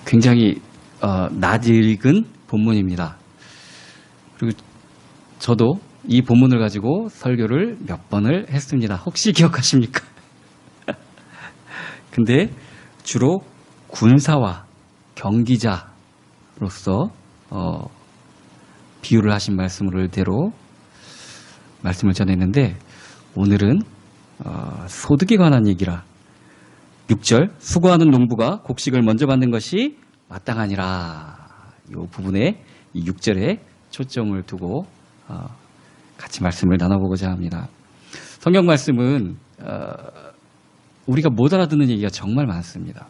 굉장히 낯익은 본문입니다. 그리고 저도 이 본문을 가지고 설교를 몇 번을 했습니다. 혹시 기억하십니까? 근데 주로 군사와 경기자로서 비유를 하신 말씀을대로 말씀을 전했는데, 오늘은 소득에 관한 얘기라 6절 수고하는 농부가 곡식을 먼저 받는 것이 마땅하니라, 이 부분에 이 6절에 초점을 두고 같이 말씀을 나눠보고자 합니다. 성경 말씀은 우리가 못 알아듣는 얘기가 정말 많습니다.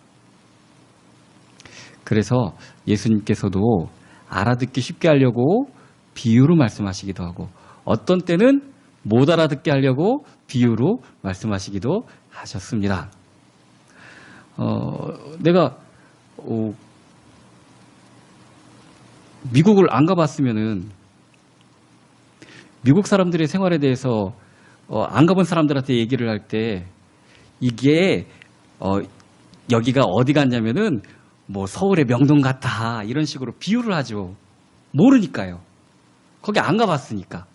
그래서 예수님께서도 알아듣기 쉽게 하려고 비유로 말씀하시기도 하고, 어떤 때는 못 알아듣게 하려고 비유로 말씀하시기도 하셨습니다. 내가 미국을 안 가봤으면은 미국 사람들의 생활에 대해서 안 가본 사람들한테 얘기를 할 때 이게 여기가 어디 갔냐면은 뭐 서울의 명동 같아 이런 식으로 비유를 하죠. 모르니까요. 거기 안 가봤으니까.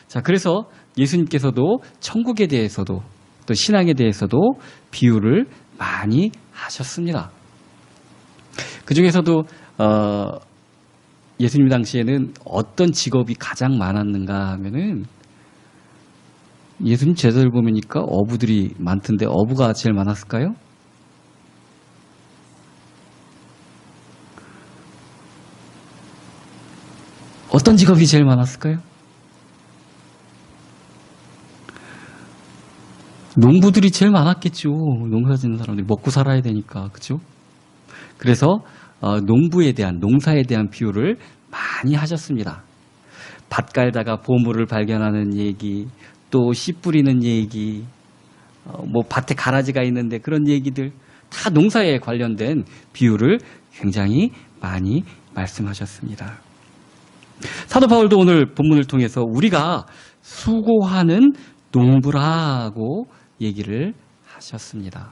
자, 그래서 예수님께서도 천국에 대해서도 또 신앙에 대해서도 비유를 많이 하셨습니다. 그 중에서도 예수님 당시에는 어떤 직업이 가장 많았는가 하면은, 예수님 제자들 보니까 어부들이 많던데 어부가 제일 많았을까요? 어떤 직업이 제일 많았을까요? 농부들이 제일 많았겠죠. 농사 짓는 사람들이 먹고 살아야 되니까, 그렇죠? 그래서 농부에 대한, 농사에 대한 비유를 많이 하셨습니다. 밭 갈다가 보물을 발견하는 얘기, 또 씨 뿌리는 얘기, 뭐 밭에 가라지가 있는데 그런 얘기들, 다 농사에 관련된 비유를 굉장히 많이 말씀하셨습니다. 사도 바울도 오늘 본문을 통해서 우리가 수고하는 농부라고 얘기를 하셨습니다.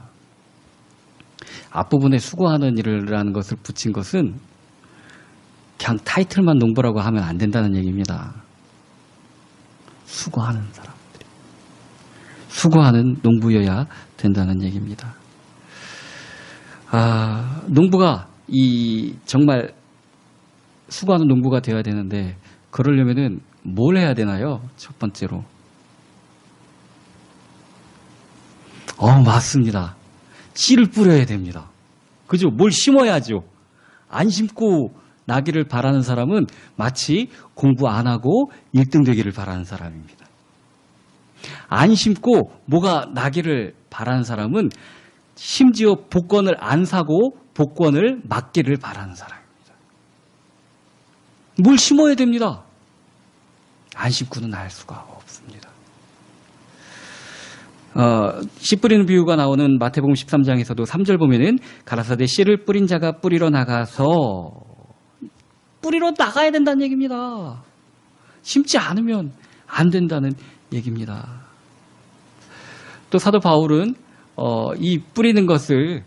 앞부분에 수고하는 일이라는 것을 붙인 것은 그냥 타이틀만 농부라고 하면 안 된다는 얘기입니다. 수고하는 사람들이, 수고하는 농부여야 된다는 얘기입니다. 농부가 정말 수고하는 농부가 되어야 되는데, 그러려면은 뭘 해야 되나요? 첫 번째로. 맞습니다. 씨를 뿌려야 됩니다. 그죠? 뭘 심어야죠. 안 심고 나기를 바라는 사람은 마치 공부 안 하고 1등 되기를 바라는 사람입니다. 안 심고 뭐가 나기를 바라는 사람은 심지어 복권을 안 사고 복권을 맞기를 바라는 사람입니다. 뭘 심어야 됩니다. 안 심고는 알 수가 없습니다. 씨 뿌리는 비유가 나오는 마태복음 13장에서도 3절 보면은 가라사대 씨를 뿌린 자가 뿌리러 나가서, 뿌리러 나가야 된다는 얘기입니다. 심지 않으면 안 된다는 얘기입니다. 또 사도 바울은 이 뿌리는 것을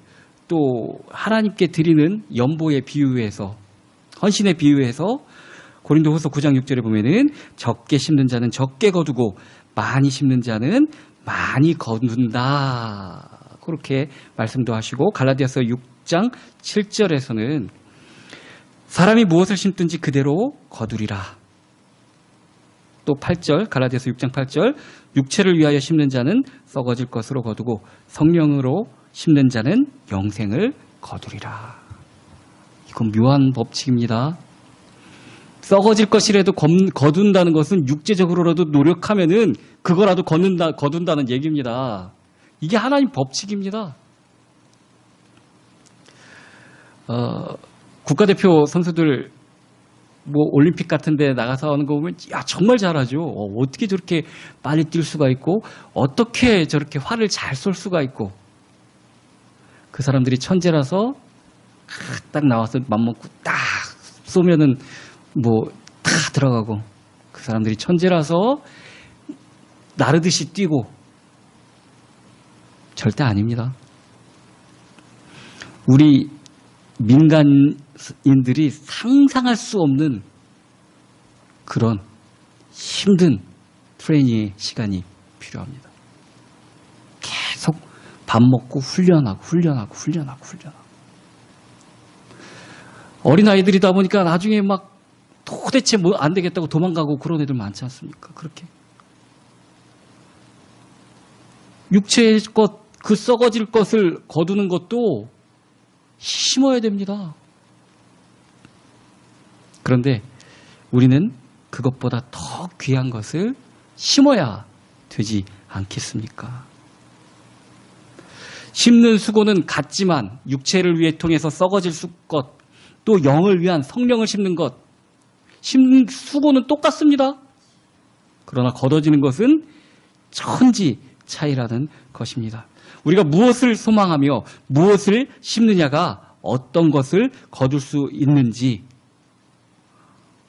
또 하나님께 드리는 연보에 비유해서, 헌신에 비유해서 고린도후서 9장 6절에 보면은 적게 심는 자는 적게 거두고 많이 심는 자는 많이 거둔다, 그렇게 말씀도 하시고, 갈라디아서 6장 7절에서는 사람이 무엇을 심든지 그대로 거두리라. 또 8절, 갈라디아서 6장 8절, 육체를 위하여 심는 자는 썩어질 것으로 거두고 성령으로 심는 자는 영생을 거두리라. 이건 묘한 법칙입니다. 썩어질 것이라도 거둔다는 것은 육체적으로라도 노력하면은 그거라도 거둔다는 얘기입니다. 이게 하나님 법칙입니다. 국가대표 선수들 뭐 올림픽 같은 데 나가서 하는 거 보면 정말 잘하죠. 어떻게 저렇게 빨리 뛸 수가 있고, 어떻게 저렇게 활을 잘 쏠 수가 있고, 그 사람들이 천재라서 딱 나와서 맘먹고 딱 쏘면은 뭐 다 들어가고, 그 사람들이 천재라서 나르듯이 뛰고, 절대 아닙니다. 우리 민간인들이 상상할 수 없는 그런 힘든 트레이닝의 시간이 필요합니다. 계속 밥 먹고 훈련하고. 어린아이들이다 보니까 나중에 막 도대체 뭐 안 되겠다고 도망가고 그런 애들 많지 않습니까? 그렇게. 육체의 것, 그 썩어질 것을 거두는 것도 심어야 됩니다. 그런데 우리는 그것보다 더 귀한 것을 심어야 되지 않겠습니까? 심는 수고는 같지만 육체를 위해 통해서 썩어질 것, 또 영을 위한 성령을 심는 것, 심는 수고는 똑같습니다. 그러나 거둬지는 것은 천지 차이라는 것입니다. 우리가 무엇을 소망하며 무엇을 심느냐가 어떤 것을 거둘 수 있는지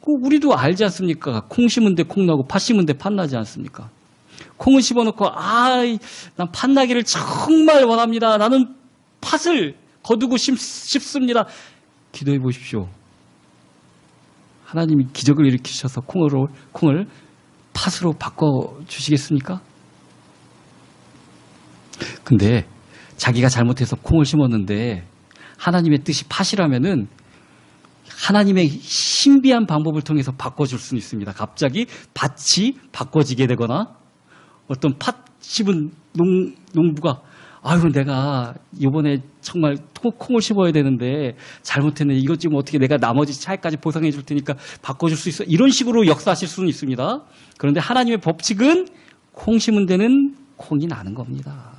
우리도 알지 않습니까? 콩 심은 데 콩 나고 팥 심은 데 팥 나지 않습니까? 콩을 심어놓고 난 팥 나기를 정말 원합니다. 나는 팥을 거두고 싶습니다. 기도해 보십시오. 하나님이 기적을 일으키셔서 콩을 팥으로 바꿔주시겠습니까? 근데 자기가 잘못해서 콩을 심었는데 하나님의 뜻이 팥이라면은 하나님의 신비한 방법을 통해서 바꿔줄 수는 있습니다. 갑자기 밭이 바꿔지게 되거나 어떤 팥 심은 농부가 내가 이번에 정말 콩을 심어야 되는데 잘못했네. 이것 지금 어떻게 내가 나머지 차이까지 보상해 줄 테니까 바꿔줄 수 있어. 이런 식으로 역사하실 수는 있습니다. 그런데 하나님의 법칙은 콩 심은 데는 콩이 나는 겁니다.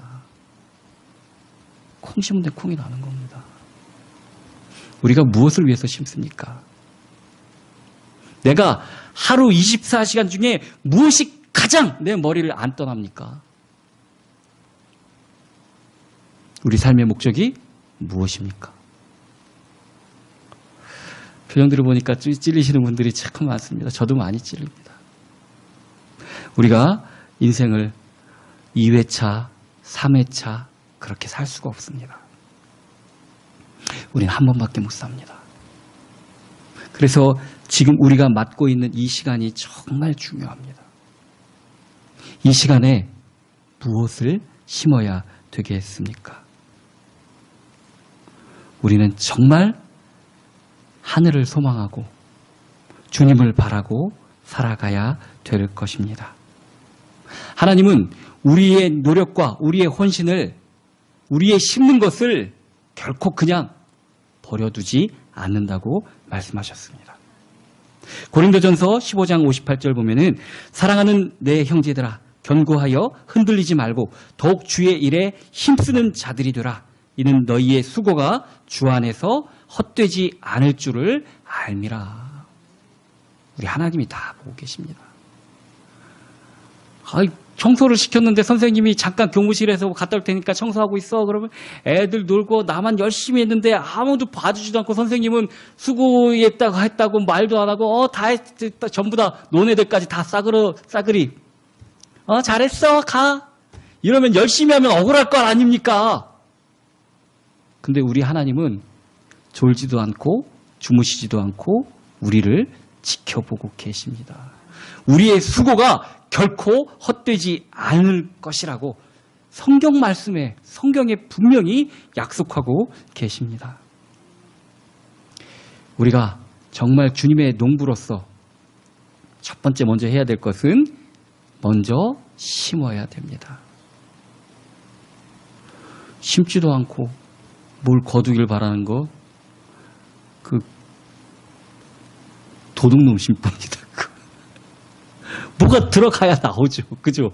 콩 심은 데 콩이 나는 겁니다. 우리가 무엇을 위해서 심습니까? 내가 하루 24시간 중에 무엇이 가장 내 머리를 안 떠납니까? 우리 삶의 목적이 무엇입니까? 표정들을 보니까 찔리시는 분들이 참 많습니다. 저도 많이 찔립니다. 우리가 인생을 2회차, 3회차 그렇게 살 수가 없습니다. 우리는 한 번밖에 못 삽니다. 그래서 지금 우리가 맡고 있는 이 시간이 정말 중요합니다. 이 시간에 무엇을 심어야 되겠습니까? 우리는 정말 하늘을 소망하고 주님을 바라고 살아가야 될 것입니다. 하나님은 우리의 노력과 우리의 헌신을 우리의 심는 것을 결코 그냥 버려두지 않는다고 말씀하셨습니다. 고린도전서 15장 58절 보면은 사랑하는 내 형제들아 견고하여 흔들리지 말고 더욱 주의 일에 힘쓰는 자들이 되라. 이는 너희의 수고가 주 안에서 헛되지 않을 줄을 알미라. 우리 하나님이 다 보고 계십니다. 청소를 시켰는데 선생님이 잠깐 교무실에서 갔다 올 테니까 청소하고 있어. 그러면 애들 놀고 나만 열심히 했는데 아무도 봐주지도 않고 선생님은 수고했다고 말도 안 하고 다 했다. 전부 다 논애들까지 다 싸그리 잘했어 가. 이러면 열심히 하면 억울할 거 아닙니까? 근데 우리 하나님은 졸지도 않고 주무시지도 않고 우리를 지켜보고 계십니다. 우리의 수고가 결코 헛되지 않을 것이라고 성경에 분명히 약속하고 계십니다. 우리가 정말 주님의 농부로서 첫 번째 먼저 해야 될 것은 먼저 심어야 됩니다. 심지도 않고 뭘 거두길 바라는 거, 도둑놈 심봅니다. 뭐가 들어가야 나오죠. 그죠?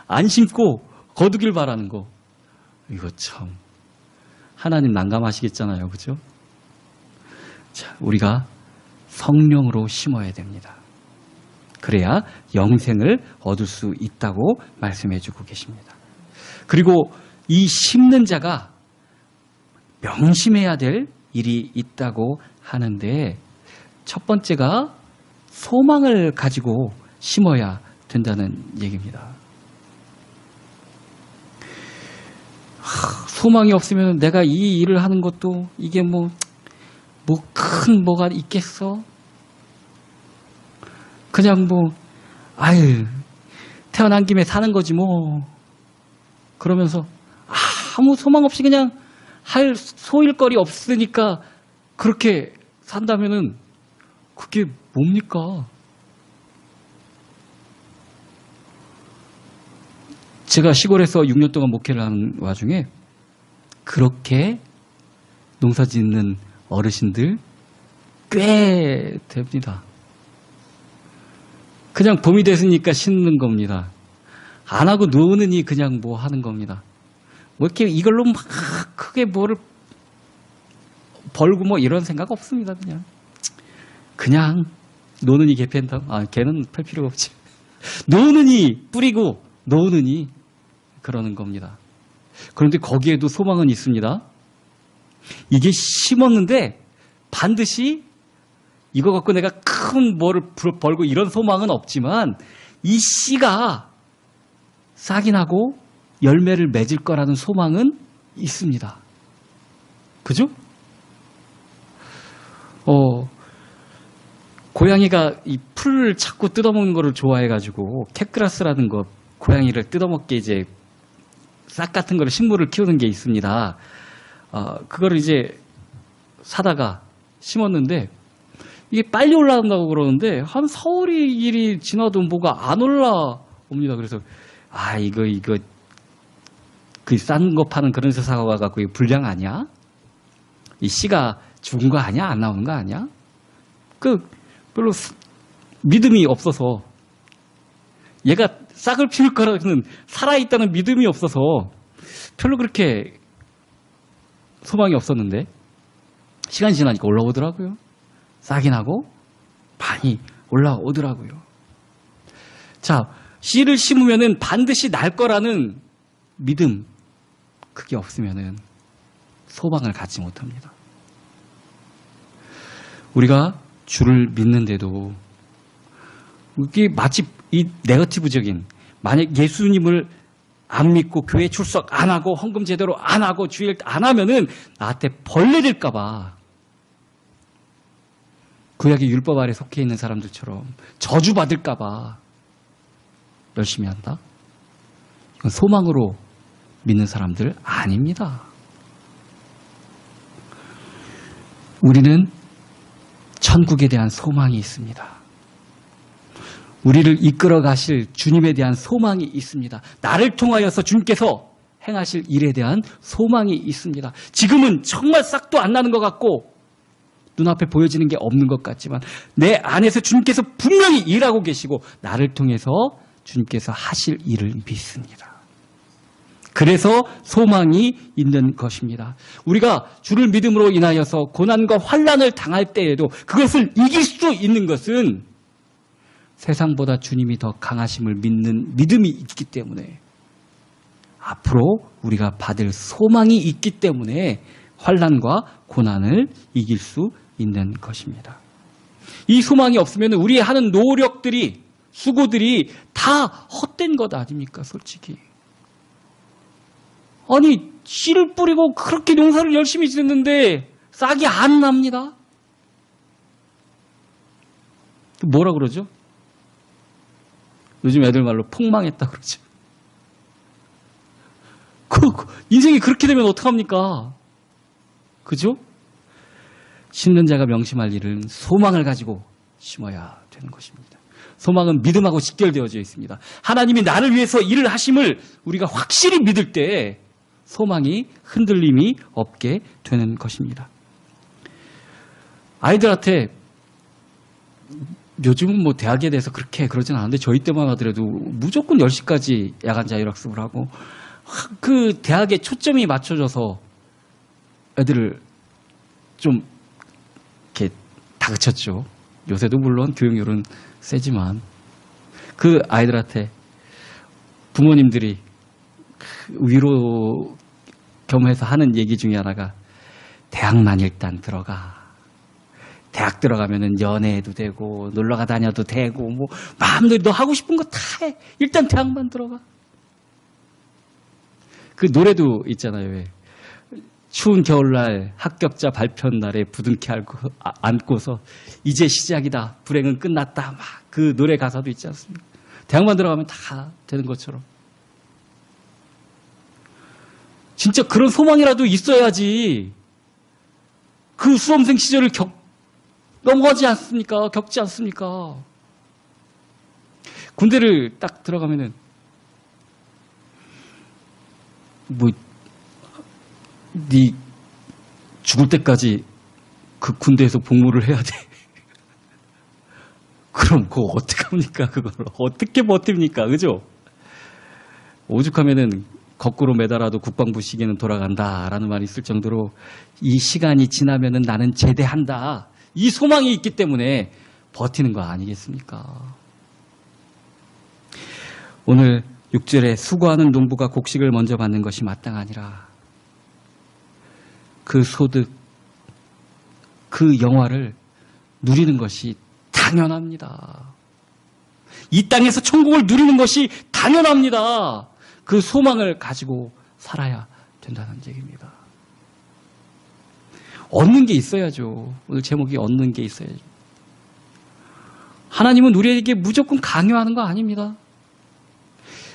안 심고 거두길 바라는 거. 이거 참 하나님 난감하시겠잖아요. 그죠? 자, 우리가 성령으로 심어야 됩니다. 그래야 영생을 얻을 수 있다고 말씀해 주고 계십니다. 그리고 이 심는 자가 명심해야 될 일이 있다고 하는데 첫 번째가 소망을 가지고 심어야 된다는 얘기입니다. 소망이 없으면 내가 이 일을 하는 것도 이게 뭐 큰 뭐가 있겠어? 그냥 뭐 아유 태어난 김에 사는 거지 뭐. 그러면서 아무 소망 없이 그냥 할 소일거리 없으니까 그렇게 산다면은 그게 뭡니까? 제가 시골에서 6년 동안 목회를 하는 와중에 그렇게 농사 짓는 어르신들 꽤 됩니다. 그냥 봄이 됐으니까 심는 겁니다. 안 하고 노느니 그냥 뭐 하는 겁니다. 뭐 이렇게 이걸로 막 크게 뭐를 벌고 뭐 이런 생각 없습니다. 그냥 노느니 개 팬다. 개는 팰 필요가 없지. 노느니 뿌리고 노느니 그러는 겁니다. 그런데 거기에도 소망은 있습니다. 이게 심었는데 반드시 이거 갖고 내가 큰 뭐를 벌고 이런 소망은 없지만 이 씨가 싹이 나고 열매를 맺을 거라는 소망은 있습니다. 그죠? 고양이가 이 풀을 자꾸 뜯어먹는 거를 좋아해가지고 캣그라스라는 거 고양이를 뜯어먹게 이제 싹 같은 거를 식물을 키우는 게 있습니다. 그거를 이제 사다가 심었는데 이게 빨리 올라온다고 그러는데 한 서울이 일이 지나도 뭐가 안 올라옵니다. 그래서 이거 그 싼 거 파는 그런 데서 사와갖고 이거 불량 아니야? 이 씨가 죽은 거 아니야? 안 나오는 거 아니야? 별로 믿음이 없어서 얘가 싹을 피울 거라는 살아있다는 믿음이 없어서 별로 그렇게 소망이 없었는데 시간이 지나니까 올라오더라고요. 싹이 나고 많이 올라오더라고요. 자, 씨를 심으면은 반드시 날 거라는 믿음, 그게 없으면은 소망을 갖지 못합니다. 우리가 주를 믿는데도 이게 마치 이 네거티브적인, 만약 예수님을 안 믿고 교회 출석 안 하고 헌금 제대로 안 하고 주일 안 하면은 나한테 벌 내릴까 봐 구약의 율법 아래 속해 있는 사람들처럼 저주받을까 봐 열심히 한다? 이건 소망으로 믿는 사람들 아닙니다. 우리는 천국에 대한 소망이 있습니다. 우리를 이끌어 가실 주님에 대한 소망이 있습니다. 나를 통하여서 주님께서 행하실 일에 대한 소망이 있습니다. 지금은 정말 싹도 안 나는 것 같고 눈앞에 보여지는 게 없는 것 같지만 내 안에서 주님께서 분명히 일하고 계시고 나를 통해서 주님께서 하실 일을 믿습니다. 그래서 소망이 있는 것입니다. 우리가 주를 믿음으로 인하여서 고난과 환난을 당할 때에도 그것을 이길 수 있는 것은 세상보다 주님이 더 강하심을 믿는 믿음이 있기 때문에 앞으로 우리가 받을 소망이 있기 때문에 환난과 고난을 이길 수 있는 것입니다. 이 소망이 없으면 우리의 하는 노력들이 수고들이 다 헛된 것 아닙니까? 솔직히. 아니 씨를 뿌리고 그렇게 농사를 열심히 짓는데 싹이 안 납니다. 뭐라 그러죠? 요즘 애들 말로 폭망했다 그러죠. 인생이 그렇게 되면 어떡합니까? 그죠? 심는 자가 명심할 일은 소망을 가지고 심어야 되는 것입니다. 소망은 믿음하고 직결되어져 있습니다. 하나님이 나를 위해서 일을 하심을 우리가 확실히 믿을 때 소망이 흔들림이 없게 되는 것입니다. 아이들한테 요즘은 뭐 대학에 대해서 그렇게 그러진 않은데 저희 때만 하더라도 무조건 10시까지 야간 자율학습을 하고 그 대학에 초점이 맞춰져서 애들을 좀 이렇게 다그쳤죠. 요새도 물론 교육열은 세지만 그 아이들한테 부모님들이 위로 겸해서 하는 얘기 중에 하나가 대학만 일단 들어가. 대학 들어가면은 연애해도 되고 놀러가 다녀도 되고 뭐 마음대로 너 하고 싶은 거 다 해. 일단 대학만 들어가. 그 노래도 있잖아요. 왜? 추운 겨울날 합격자 발표 날에 부둥켜 안고서 이제 시작이다. 불행은 끝났다. 막 그 노래 가사도 있지 않습니까? 대학만 들어가면 다 되는 것처럼. 진짜 그런 소망이라도 있어야지 그 수험생 시절을 넘어가지 않습니까? 겪지 않습니까? 군대를 딱 들어가면은 네 죽을 때까지 그 군대에서 복무를 해야 돼. 그럼 그거 어떡합니까? 그걸 어떻게 버팁니까? 그죠? 오죽하면은 거꾸로 매달아도 국방부 시계는 돌아간다라는 말이 있을 정도로 이 시간이 지나면은 나는 제대한다. 이 소망이 있기 때문에 버티는 거 아니겠습니까? 오늘 6절에 수고하는 농부가 곡식을 먼저 받는 것이 마땅하니라. 그 소득, 그 영화를 누리는 것이 당연합니다. 이 땅에서 천국을 누리는 것이 당연합니다. 그 소망을 가지고 살아야 된다는 얘기입니다. 얻는 게 있어야죠. 오늘 제목이 얻는 게 있어야죠. 하나님은 우리에게 무조건 강요하는 거 아닙니다.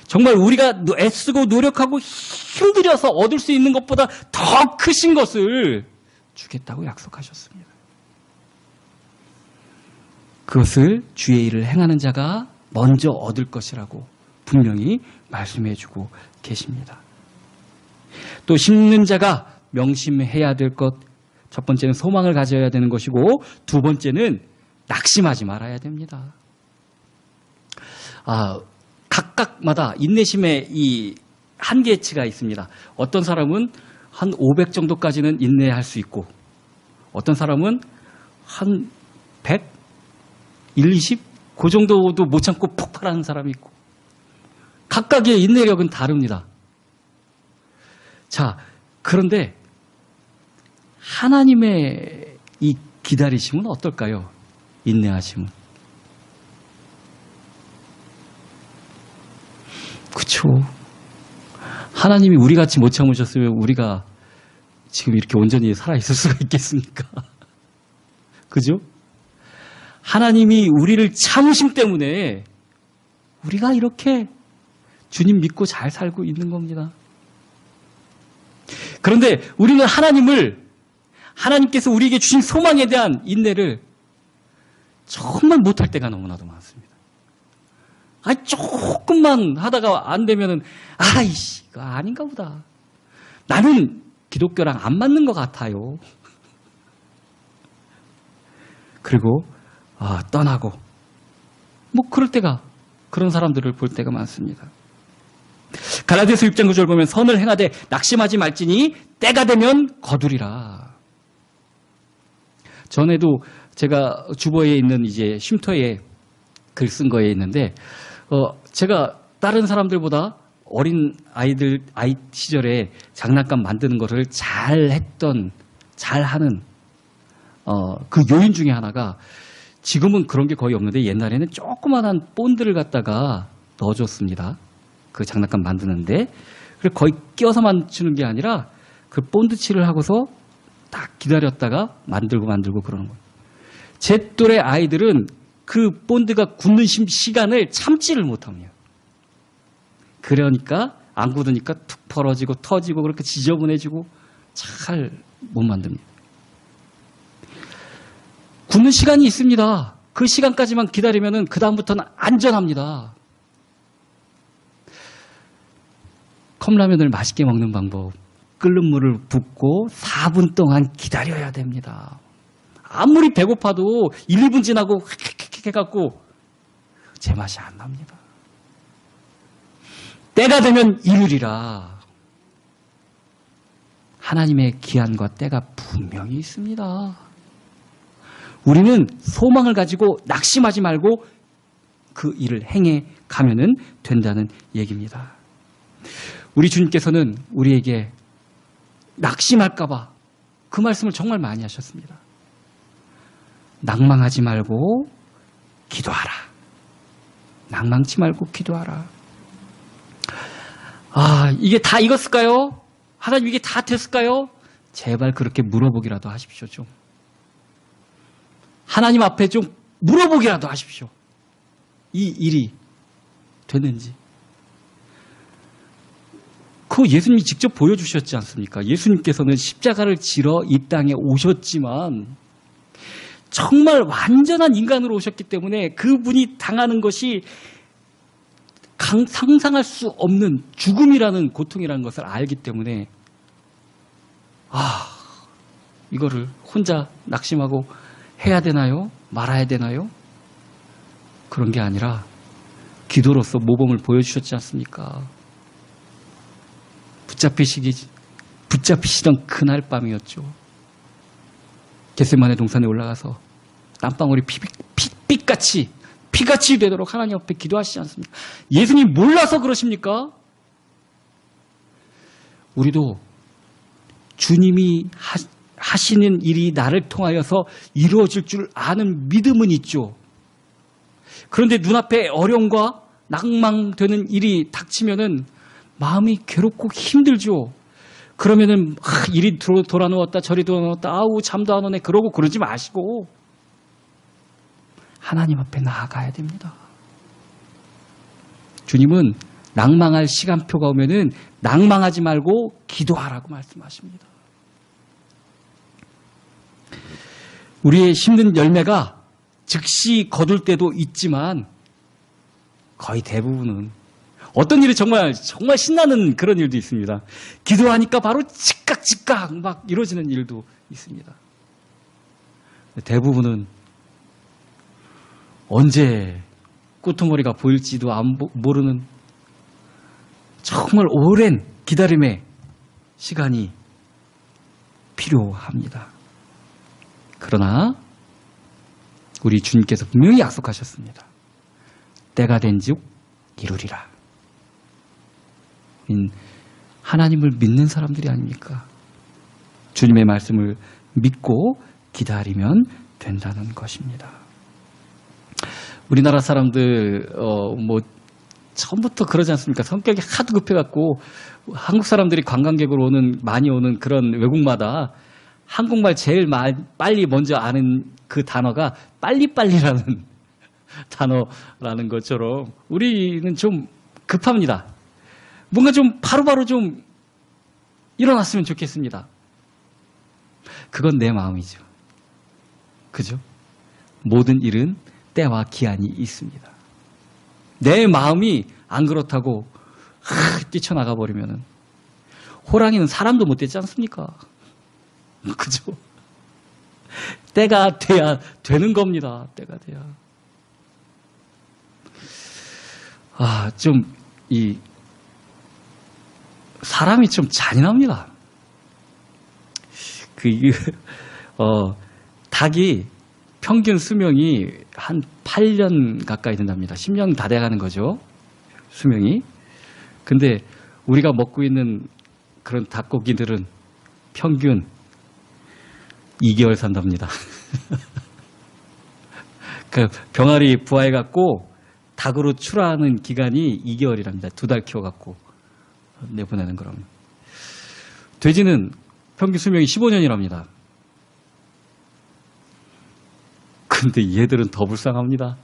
정말 우리가 애쓰고 노력하고 힘들여서 얻을 수 있는 것보다 더 크신 것을 주겠다고 약속하셨습니다. 그것을 주의 일을 행하는 자가 먼저 얻을 것이라고 분명히 말씀해주고 계십니다. 또 심는 자가 명심해야 될 것, 첫 번째는 소망을 가져야 되는 것이고 두 번째는 낙심하지 말아야 됩니다. 각각마다 인내심의 이 한계치가 있습니다. 어떤 사람은 한 500 정도까지는 인내할 수 있고 어떤 사람은 한 100, 20? 그 정도도 못 참고 폭발하는 사람이 있고 각각의 인내력은 다릅니다. 자, 그런데 하나님의 이 기다리심은 어떨까요? 인내하심은. 그쵸. 하나님이 우리같이 못 참으셨으면 우리가 지금 이렇게 온전히 살아있을 수가 있겠습니까? 그죠? 하나님이 우리를 참으심 때문에 우리가 이렇게 주님 믿고 잘 살고 있는 겁니다. 그런데 우리는 하나님께서 우리에게 주신 소망에 대한 인내를 정말 못할 때가 너무나도 많습니다. 조금만 하다가 안 되면은, 아이씨, 이거 아닌가 보다. 나는 기독교랑 안 맞는 것 같아요. 그리고, 떠나고. 그런 사람들을 볼 때가 많습니다. 갈라디아서 6장 9절 보면 선을 행하되 낙심하지 말지니 때가 되면 거두리라. 전에도 제가 주보에 있는 이제 쉼터에 글 쓴 거에 있는데, 제가 다른 사람들보다 어린 아이 시절에 장난감 만드는 거를 잘하는, 그 요인 중에 하나가 지금은 그런 게 거의 없는데 옛날에는 조그만한 본드를 갖다가 넣어줬습니다. 그 장난감 만드는데. 그래서 거의 끼워서 맞추는 게 아니라 그 본드칠을 하고서 딱 기다렸다가 만들고 그러는 거예요. 제 또래 아이들은 그 본드가 굳는 시간을 참지를 못합니다. 그러니까 안 굳으니까 툭 벌어지고 터지고 그렇게 지저분해지고 잘 못 만듭니다. 굳는 시간이 있습니다. 그 시간까지만 기다리면은 그 다음부터는 안전합니다. 컵라면을 맛있게 먹는 방법. 끓는 물을 붓고 4분 동안 기다려야 됩니다. 아무리 배고파도 1, 2분 지나고 헥헥헥 해갖고 제맛이 안 납니다. 때가 되면 이르리라. 하나님의 기한과 때가 분명히 있습니다. 우리는 소망을 가지고 낙심하지 말고 그 일을 행해 가면은 된다는 얘기입니다. 우리 주님께서는 우리에게 낙심할까봐 그 말씀을 정말 많이 하셨습니다. 낭망하지 말고 기도하라. 낭망치 말고 기도하라. 이게 다 익었을까요? 하나님 이게 다 됐을까요? 제발 그렇게 물어보기라도 하십시오, 좀. 하나님 앞에 좀 물어보기라도 하십시오. 이 일이 됐는지. 그거 예수님이 직접 보여주셨지 않습니까? 예수님께서는 십자가를 지러 이 땅에 오셨지만 정말 완전한 인간으로 오셨기 때문에 그분이 당하는 것이 상상할 수 없는 죽음이라는 고통이라는 것을 알기 때문에 이거를 혼자 낙심하고 해야 되나요? 말아야 되나요? 그런 게 아니라 기도로서 모범을 보여주셨지 않습니까? 붙잡히시던 그날 밤이었죠. 겟세마네 동산에 올라가서 땀방울이 피같이 되도록 하나님 앞에 기도하시지 않습니까? 예수님 몰라서 그러십니까? 우리도 주님이 하시는 일이 나를 통하여서 이루어질 줄 아는 믿음은 있죠. 그런데 눈앞에 어려움과 낭망되는 일이 닥치면은 마음이 괴롭고 힘들죠. 그러면은 이리 돌아 누웠다 저리 돌아 누웠다 잠도 안 오네 그러고 그러지 마시고 하나님 앞에 나아가야 됩니다. 주님은 낭망할 시간표가 오면은 낭망하지 말고 기도하라고 말씀하십니다. 우리의 심는 열매가 즉시 거둘 때도 있지만 거의 대부분은 어떤 일이 정말 신나는 그런 일도 있습니다. 기도하니까 바로 즉각 막 이루어지는 일도 있습니다. 대부분은 언제 끄트머리가 보일지도 모르는 정말 오랜 기다림의 시간이 필요합니다. 그러나 우리 주님께서 분명히 약속하셨습니다. 때가 된즉 이루리라. 하나님을 믿는 사람들이 아닙니까? 주님의 말씀을 믿고 기다리면 된다는 것입니다. 우리나라 사람들 처음부터 그러지 않습니까? 성격이 하도 급해갖고 한국 사람들이 관광객으로 많이 오는 그런 외국마다 한국말 제일 빨리 먼저 아는 그 단어가 빨리빨리라는 단어라는 것처럼 우리는 좀 급합니다. 뭔가 좀 바로바로 좀 일어났으면 좋겠습니다. 그건 내 마음이죠. 그죠? 모든 일은 때와 기한이 있습니다. 내 마음이 안 그렇다고 뛰쳐나가 버리면은 호랑이는 사람도 못 되지 않습니까? 그죠? 때가 돼야 되는 겁니다. 때가 돼야. 사람이 좀 잔인합니다. 닭이 평균 수명이 한 8년 가까이 된답니다. 10년 다 돼가는 거죠. 수명이. 근데 우리가 먹고 있는 그런 닭고기들은 평균 2개월 산답니다. 그 병아리 부화해갖고 닭으로 출하하는 기간이 2개월이랍니다. 2달 키워갖고 내보내는 거라면. 돼지는 평균 수명이 15년이랍니다. 근데 얘들은 더 불쌍합니다.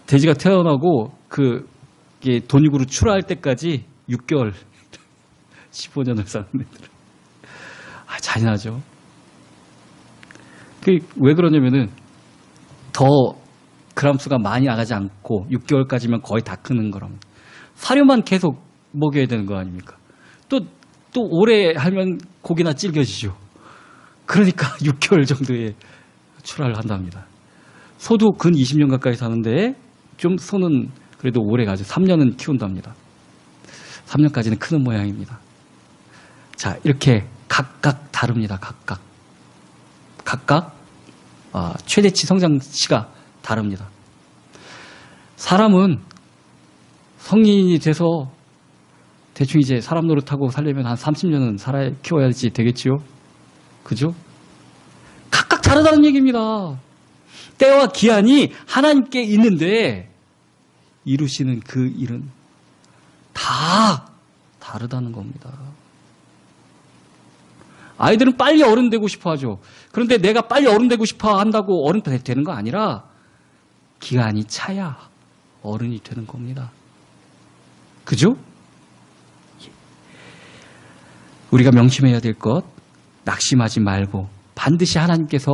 돼지가 태어나고 그게 돈육으로 출하할 때까지 6개월, 15년을 사는 애들은. 잔인하죠. 왜 그러냐면은 더 그람수가 많이 나가지 않고 6개월까지면 거의 다 크는 거랍니다. 사료만 계속 먹여야 되는 거 아닙니까? 또 오래 하면 고기나 질겨지죠. 그러니까 6개월 정도의 출하를 한답니다. 소도 근 20년 가까이 사는데 좀 소는 그래도 오래 가죠. 3년은 키운답니다. 3년까지는 크는 모양입니다. 자, 이렇게 각각 다릅니다. 각각 최대치 성장치가 다릅니다. 사람은 성인이 돼서 대충 이제 사람 노릇하고 살려면 한 30년은 키워야지 되겠지요? 그죠? 각각 다르다는 얘기입니다. 때와 기한이 하나님께 있는데 이루시는 그 일은 다 다르다는 겁니다. 아이들은 빨리 어른 되고 싶어 하죠. 그런데 내가 빨리 어른 되고 싶어 한다고 어른 되는 거 아니라 기간이 차야 어른이 되는 겁니다. 그죠? 우리가 명심해야 될 것, 낙심하지 말고 반드시 하나님께서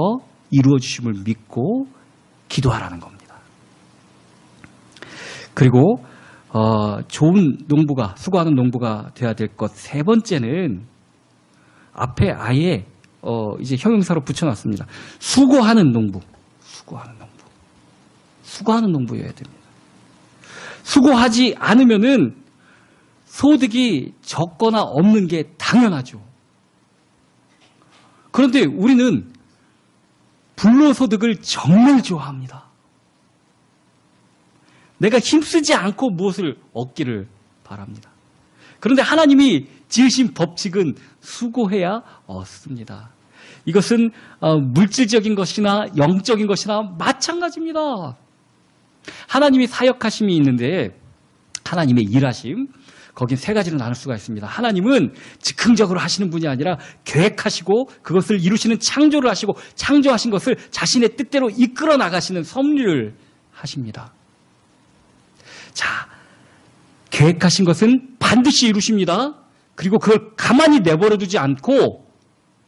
이루어 주심을 믿고 기도하라는 겁니다. 그리고 좋은 농부가, 수고하는 농부가 돼야 될 것 세 번째는 앞에 아예 이제 형용사로 붙여놨습니다. 수고하는 농부, 수고하는 농부여야 됩니다. 수고하지 않으면은 소득이 적거나 없는 게 당연하죠. 그런데 우리는 불로소득을 정말 좋아합니다. 내가 힘쓰지 않고 무엇을 얻기를 바랍니다. 그런데 하나님이 지으신 법칙은 수고해야 얻습니다. 이것은 물질적인 것이나 영적인 것이나 마찬가지입니다. 하나님이 사역하심이 있는데 하나님의 일하심, 거긴 세 가지로 나눌 수가 있습니다. 하나님은 즉흥적으로 하시는 분이 아니라 계획하시고 그것을 이루시는 창조를 하시고 창조하신 것을 자신의 뜻대로 이끌어 나가시는 섭리를 하십니다. 자, 계획하신 것은 반드시 이루십니다. 그리고 그걸 가만히 내버려 두지 않고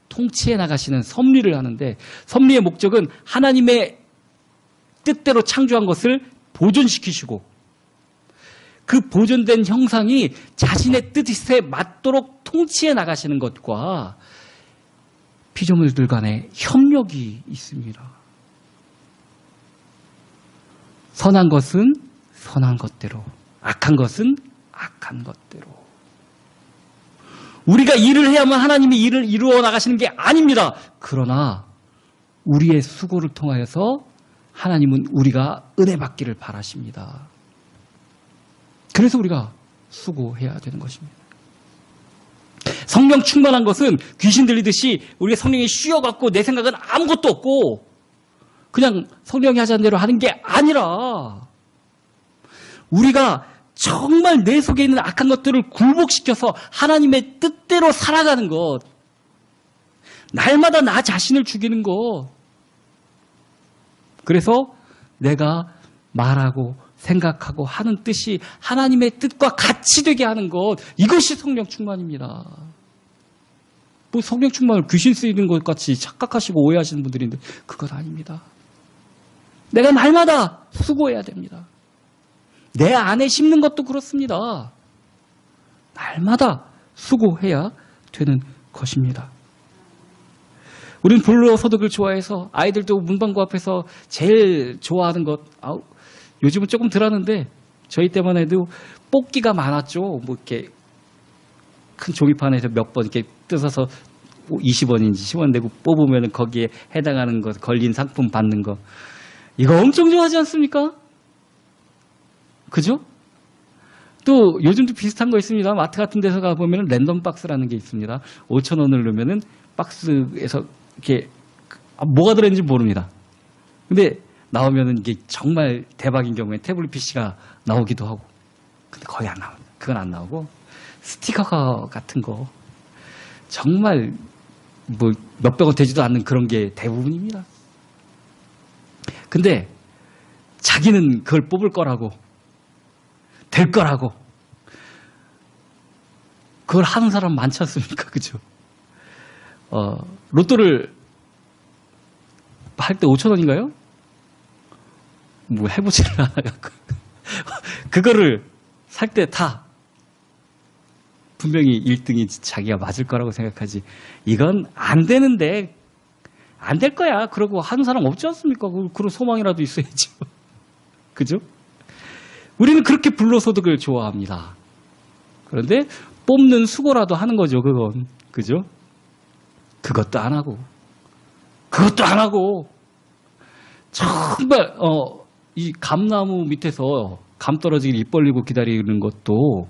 통치해 나가시는 섭리를 하는데, 섭리의 목적은 하나님의 뜻대로 창조한 것을 보존시키시고 그 보존된 형상이 자신의 뜻에 맞도록 통치해 나가시는 것과 피조물들 간의 협력이 있습니다. 선한 것은 선한 것대로, 악한 것은 악한 것대로. 우리가 일을 해야만 하나님이 일을 이루어 나가시는 게 아닙니다. 그러나 우리의 수고를 통하여서 하나님은 우리가 은혜 받기를 바라십니다. 그래서 우리가 수고해야 되는 것입니다. 성령 충만한 것은 귀신 들리듯이 우리의 성령이 쉬어갖고 내 생각은 아무것도 없고 그냥 성령이 하자는 대로 하는 게 아니라 우리가 정말 내 속에 있는 악한 것들을 굴복시켜서 하나님의 뜻대로 살아가는 것, 날마다 나 자신을 죽이는 것, 그래서 내가 말하고 생각하고 하는 뜻이 하나님의 뜻과 같이 되게 하는 것, 이것이 성령 충만입니다. 뭐 성령 충만을 귀신 쓰이는 것 같이 착각하시고 오해하시는 분들인데 그건 아닙니다. 내가 날마다 수고해야 됩니다. 내 안에 심는 것도 그렇습니다. 날마다 수고해야 되는 것입니다. 우리는 불로소득을 좋아해서 아이들도 문방구 앞에서 제일 좋아하는 것, 요즘은 조금 덜 하는데 저희 때만 해도 뽑기가 많았죠. 뭐 이렇게 큰 종이판에서 몇 번 이렇게 뜯어서 20원인지 10원 내고 뽑으면 거기에 해당하는 것, 걸린 상품 받는 거. 이거 엄청 좋아하지 않습니까? 그죠? 또 요즘도 비슷한 거 있습니다. 마트 같은 데서 가보면 랜덤 박스라는 게 있습니다. 5,000원을 넣으면 박스에서 이렇게 뭐가 들어있는지 모릅니다. 근데 나오면은 이게 정말 대박인 경우에 태블릿 PC가 나오기도 하고, 근데 거의 안 나옵니다. 그건 안 나오고 스티커 같은 거 정말 뭐 몇백원 되지도 않는 그런 게 대부분입니다. 근데 자기는 그걸 뽑을 거라고, 될 거라고, 그걸 하는 사람 많지 않습니까? 그죠? 로또를 할 때 5,000원인가요? 뭐 해보지를 않아갖고 그거를 살 때 다 분명히 1등이 자기가 맞을 거라고 생각하지, 이건 안 되는데 안 될 거야 그러고 하는 사람 없지 않습니까? 그런 소망이라도 있어야죠. 그죠? 우리는 그렇게 불로소득을 좋아합니다. 그런데 뽑는 수고라도 하는 거죠. 그건, 그죠? 그것도 안 하고 정말 이 감나무 밑에서 감 떨어지길 입 벌리고 기다리는 것도,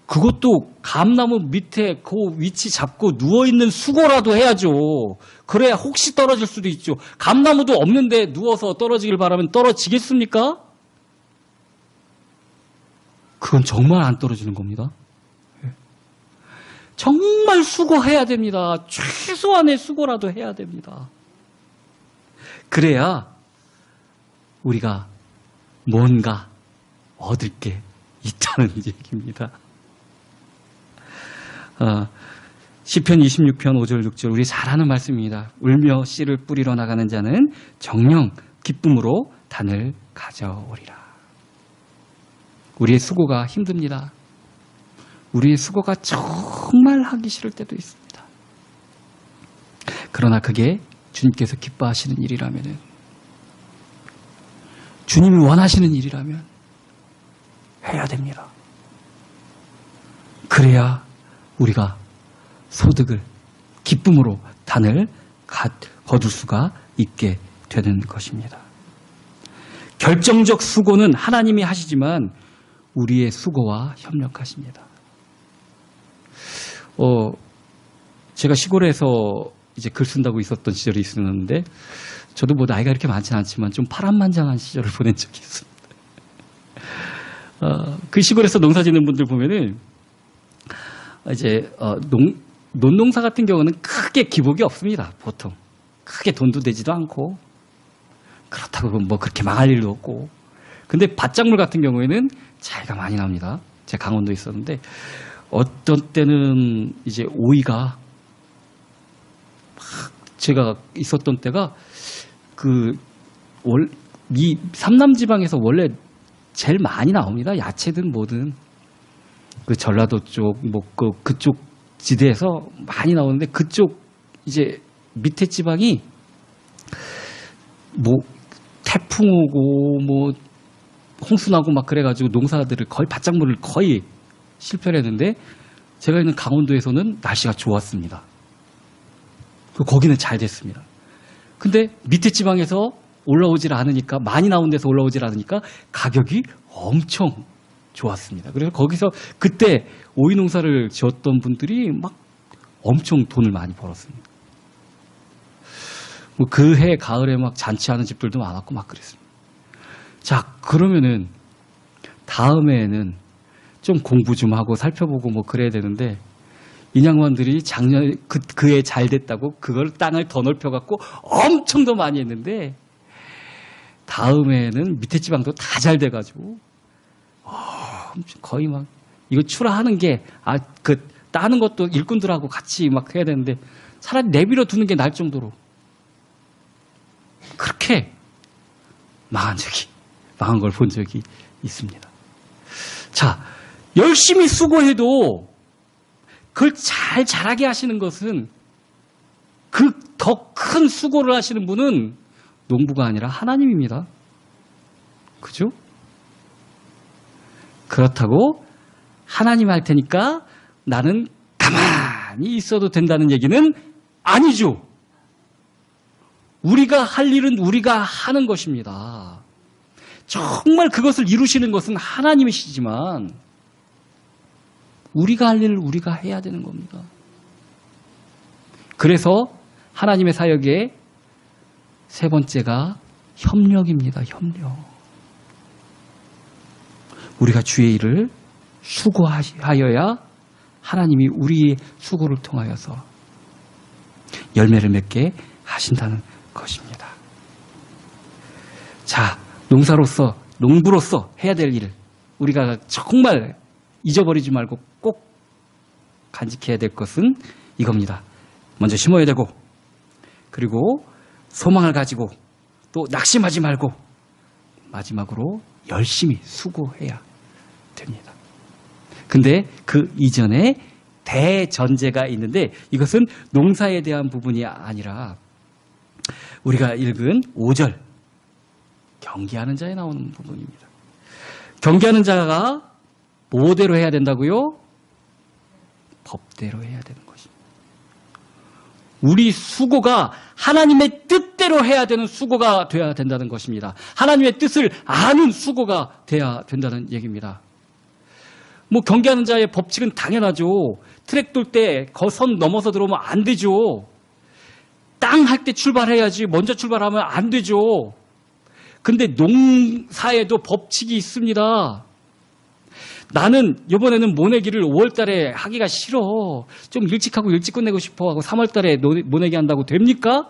그것도 감나무 밑에 그 위치 잡고 누워있는 수고라도 해야죠. 그래야 혹시 떨어질 수도 있죠. 감나무도 없는데 누워서 떨어지길 바라면 떨어지겠습니까? 그건 정말 안 떨어지는 겁니다. 정말 수고해야 됩니다. 최소한의 수고라도 해야 됩니다. 그래야 우리가 뭔가 얻을 게 있다는 얘기입니다. 시편 26편 5절 6절 우리 잘 아는 말씀입니다. 울며 씨를 뿌리러 나가는 자는 정녕 기쁨으로 단을 가져오리라. 우리의 수고가 힘듭니다. 우리의 수고가 정말 하기 싫을 때도 있습니다. 그러나 그게 주님께서 기뻐하시는 일이라면, 주님이 원하시는 일이라면 해야 됩니다. 그래야 우리가 소득을, 기쁨으로 단을 거둘 수가 있게 되는 것입니다. 결정적 수고는 하나님이 하시지만 우리의 수고와 협력하십니다. 제가 시골에서 이제 글 쓴다고 있었던 시절이 있었는데, 저도 뭐 나이가 이렇게 많지는 않지만 좀 파란만장한 시절을 보낸 적이 있습니다. 그 시골에서 농사 짓는 분들 보면은 이제 논농사 같은 경우는 크게 기복이 없습니다. 보통 크게 돈도 되지도 않고, 그렇다고 뭐 그렇게 망할 일도 없고. 근데 밭작물 같은 경우에는 차이가 많이 납니다. 제가 강원도에 있었는데 어떤 때는 이제 오이가, 제가 있었던 때가 이 삼남지방에서 원래 제일 많이 나옵니다. 야채든 뭐든. 그 전라도 쪽, 뭐 그쪽 지대에서 많이 나오는데, 그쪽 이제 밑에 지방이 뭐 태풍 오고 뭐 홍수 나고 막 그래가지고 농사들을 거의 밭작물을 거의 실패를 했는데, 제가 있는 강원도에서는 날씨가 좋았습니다. 거기는 잘 됐습니다. 근데 밑에 지방에서 올라오질 않으니까, 많이 나온 데서 올라오질 않으니까 가격이 엄청 좋았습니다. 그래서 거기서 그때 오이 농사를 지었던 분들이 막 엄청 돈을 많이 벌었습니다. 뭐 그 해 가을에 막 잔치하는 집들도 많았고 막 그랬습니다. 자, 그러면은 다음해에는 좀 공부 좀 하고 살펴보고 뭐 그래야 되는데, 인양반들이 작년에 그해 잘 됐다고 그걸 땅을 더 넓혀갖고 엄청 더 많이 했는데, 다음해에는 밑에 지방도 다 잘 돼가지고 거의 막 이거 출하하는 게, 따는 것도 일꾼들하고 같이 막 해야 되는데 차라리 내버려 두는 게 나을 정도로 그렇게 망한 걸 본 적이 있습니다. 자, 열심히 수고해도 그걸 잘 자라게 하시는 것은, 그 더 큰 수고를 하시는 분은 농부가 아니라 하나님입니다. 그죠? 그렇다고 하나님 할 테니까 나는 가만히 있어도 된다는 얘기는 아니죠. 우리가 할 일은 우리가 하는 것입니다. 정말 그것을 이루시는 것은 하나님이시지만 우리가 할 일을 우리가 해야 되는 겁니다. 그래서 하나님의 사역의 세 번째가 협력입니다. 협력. 우리가 주의 일을 수고하여야 하나님이 우리의 수고를 통하여서 열매를 맺게 하신다는 것입니다. 자, 농부로서 해야 될 일을 우리가 정말 잊어버리지 말고 꼭 간직해야 될 것은 이겁니다. 먼저 심어야 되고, 그리고 소망을 가지고, 또 낙심하지 말고, 마지막으로 열심히 수고해야 됩니다. 근데 그 이전에 대전제가 있는데, 이것은 농사에 대한 부분이 아니라 우리가 읽은 5절 경계하는 자에 나오는 부분입니다. 경계하는 자가 뭐대로 해야 된다고요? 법대로 해야 되는 것입니다. 우리 수고가 하나님의 뜻대로 해야 되는 수고가 되어야 된다는 것입니다. 하나님의 뜻을 아는 수고가 되어야 된다는 얘기입니다. 뭐 경계하는 자의 법칙은 당연하죠. 트랙 돌 때 선 넘어서 들어오면 안 되죠. 땅 할 때 출발해야지 먼저 출발하면 안 되죠. 근데 농사에도 법칙이 있습니다. 나는 이번에는 모내기를 5월 달에 하기가 싫어. 좀 일찍 하고 일찍 끝내고 싶어 하고 3월 달에 모내기 한다고 됩니까?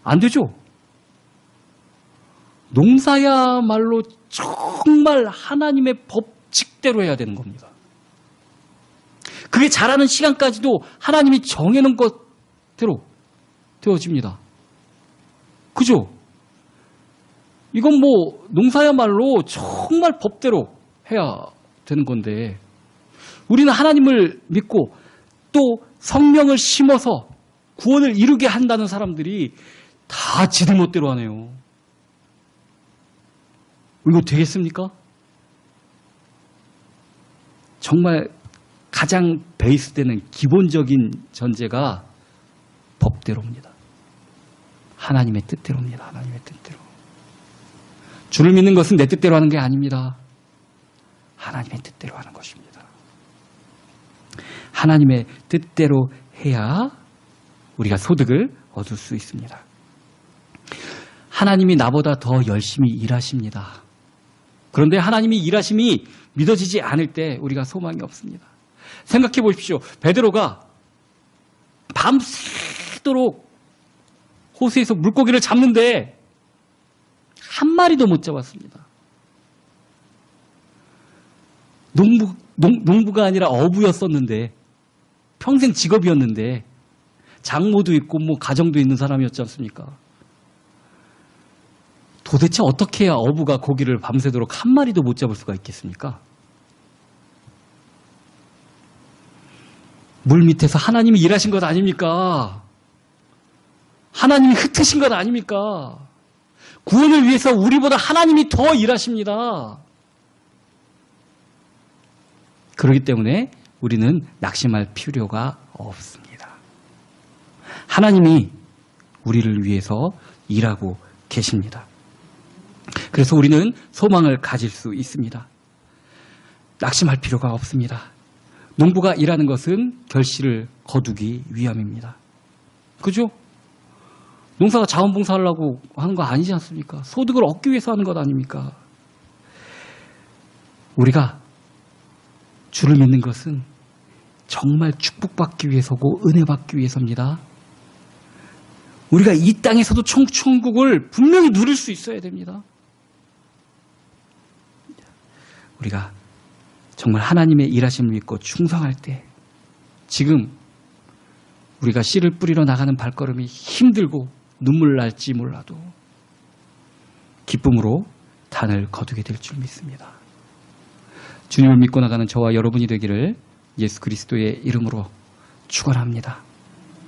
안 되죠. 농사야말로 정말 하나님의 법칙대로 해야 되는 겁니다. 그게 자라는 시간까지도 하나님이 정해놓은 것대로 되어집니다. 그죠? 이건 뭐 농사야말로 정말 법대로 해야 되는 건데 우리는 하나님을 믿고 또 성령을 심어서 구원을 이루게 한다는 사람들이 다 지들 멋대로 하네요. 이거 되겠습니까? 정말 가장 베이스 되는 기본적인 전제가 법대로입니다. 하나님의 뜻대로입니다. 하나님의 뜻대로. 주를 믿는 것은 내 뜻대로 하는 게 아닙니다. 하나님의 뜻대로 하는 것입니다. 하나님의 뜻대로 해야 우리가 소득을 얻을 수 있습니다. 하나님이 나보다 더 열심히 일하십니다. 그런데 하나님이 일하심이 믿어지지 않을 때 우리가 소망이 없습니다. 생각해 보십시오. 베드로가 밤새도록 호수에서 물고기를 잡는데 한 마리도 못 잡았습니다. 농부가 아니라 어부였었는데 평생 직업이었는데 장모도 있고 뭐 가정도 있는 사람이었지 않습니까? 도대체 어떻게 해야 어부가 고기를 밤새도록 한 마리도 못 잡을 수가 있겠습니까? 물 밑에서 하나님이 일하신 것 아닙니까? 하나님이 흩으신 것 아닙니까? 구원을 위해서 우리보다 하나님이 더 일하십니다. 그렇기 때문에 우리는 낙심할 필요가 없습니다. 하나님이 우리를 위해서 일하고 계십니다. 그래서 우리는 소망을 가질 수 있습니다. 낙심할 필요가 없습니다. 농부가 일하는 것은 결실을 거두기 위함입니다. 그죠? 농사가 자원봉사하려고 하는 거 아니지 않습니까? 소득을 얻기 위해서 하는 것 아닙니까? 우리가 주를 믿는 것은 정말 축복받기 위해서고 은혜 받기 위해서입니다. 우리가 이 땅에서도 천국을 분명히 누릴 수 있어야 됩니다. 우리가 정말 하나님의 일하심을 믿고 충성할 때 지금 우리가 씨를 뿌리러 나가는 발걸음이 힘들고 눈물 날지 몰라도 기쁨으로 단을 거두게 될 줄 믿습니다. 주님을 믿고 나가는 저와 여러분이 되기를 예수 그리스도의 이름으로 축원합니다.